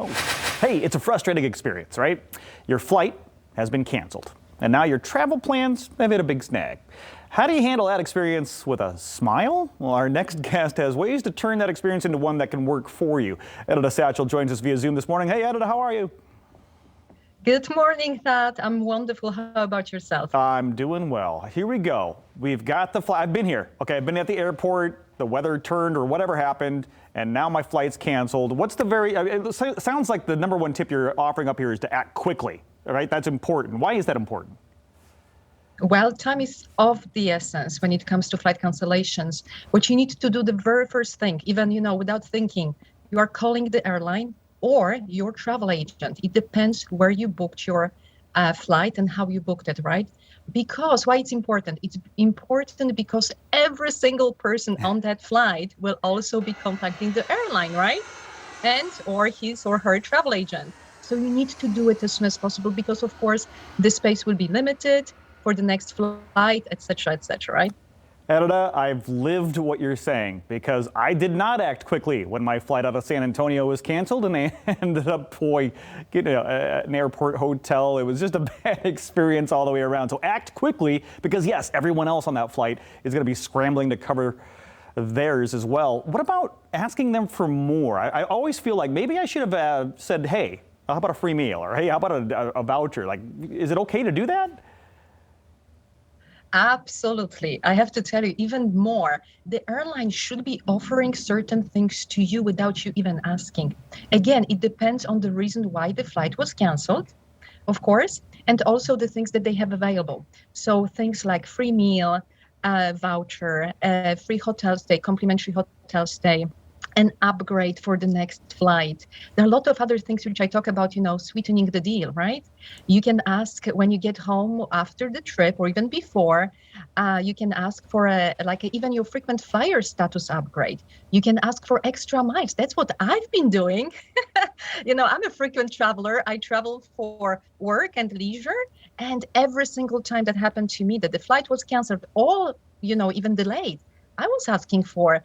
Oh, hey, it's a frustrating experience, right? Your flight has been canceled, and now your travel plans have hit a big snag. How do you handle that experience with a smile? Well, our next guest has ways to turn that experience into one that can work for you. Edyta Satchell joins us via Zoom this morning. Hey, Edyta, how are you? Good morning, Todd. I'm wonderful. How about yourself? I'm doing well. Here we go. We've got the flight. I've been here. Okay, I've been at the airport. The weather turned or whatever happened, and now my flight's canceled. What's the it sounds like the number one tip you're offering up here is to act quickly, all right? That's important. Why is that important? Well, time is of the essence when it comes to flight cancellations. What you need to do the very first thing, even, without thinking, you are calling the airline or your travel agent. It depends where you booked your flight and how you booked it, right? Because why it's important? It's important because every single person on that flight will also be contacting the airline, right? And or his or her travel agent. So you need to do it as soon as possible because, of course, the space will be limited for the next flight, etc., right? Edyta, I've lived what you're saying because I did not act quickly when my flight out of San Antonio was canceled, and I ended up getting an airport hotel. It was just a bad experience all the way around. So act quickly because, yes, everyone else on that flight is going to be scrambling to cover theirs as well. What about asking them for more? I always feel like maybe I should have said, hey, how about a free meal? Or hey, how about a voucher? Like, is it okay to do that? Absolutely. I have to tell you even more. The airline should be offering certain things to you without you even asking. Again, it depends on the reason why the flight was canceled, of course, and also the things that they have available. So things like free meal, voucher, free hotel stay, complimentary hotel stay, an upgrade for the next flight. There are a lot of other things which I talk about, sweetening the deal, right? You can ask when you get home after the trip or even before, you can ask for even your frequent flyer status upgrade. You can ask for extra miles. That's what I've been doing. I'm a frequent traveler. I travel for work and leisure. And every single time that happened to me that the flight was canceled or, even delayed, I was asking for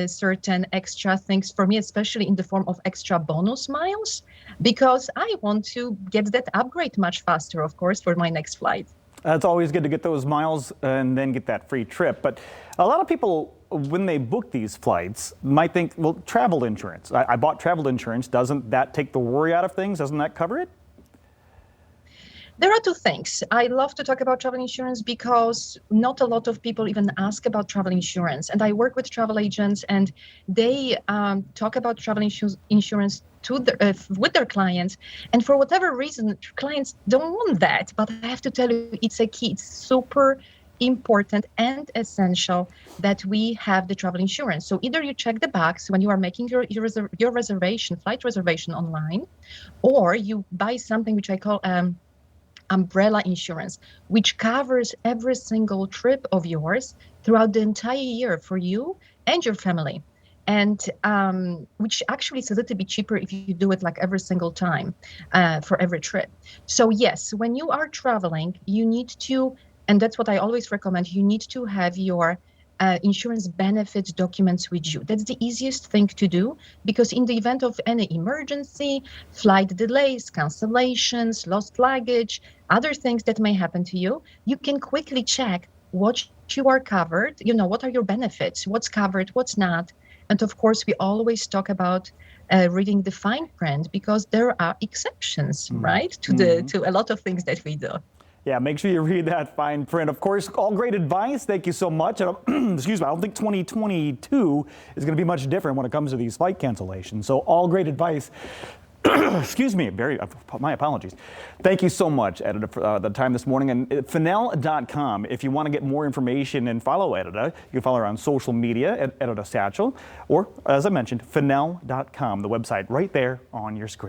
certain extra things for me, especially in the form of extra bonus miles, because I want to get that upgrade much faster, of course, for my next flight. It's always good to get those miles and then get that free trip. But a lot of people, when they book these flights, might think, well, travel insurance. I bought travel insurance. Doesn't that take the worry out of things? Doesn't that cover it? There are two things. I love to talk about travel insurance because not a lot of people even ask about travel insurance. And I work with travel agents and they talk about travel insurance with their clients. And for whatever reason, clients don't want that. But I have to tell you, it's a key. It's super important and essential that we have the travel insurance. So either you check the box when you are making your reservation, flight reservation online, or you buy something which I call umbrella insurance, which covers every single trip of yours throughout the entire year for you and your family. And which actually is a little bit cheaper if you do it like every single time for every trip. So yes, when you are traveling, you need to, and that's what I always recommend, you need to have your insurance benefits documents with you. That's the easiest thing to do because in the event of any emergency, flight delays, cancellations, lost luggage, other things that may happen to you, you can quickly check what you are covered, what are your benefits, what's covered, what's not. And of course, we always talk about reading the fine print because there are exceptions, right, to a lot of things that we do. Yeah, make sure you read that fine print. Of course, all great advice. Thank you so much. Excuse me, I don't think 2022 is going to be much different when it comes to these flight cancellations. So all great advice. Excuse me, my apologies. Thank you so much, Edyta, for the time this morning. And Fennell.com, if you want to get more information and follow Edyta, you can follow her on social media at Edyta Satchell, or as I mentioned, Fennell.com, the website right there on your screen.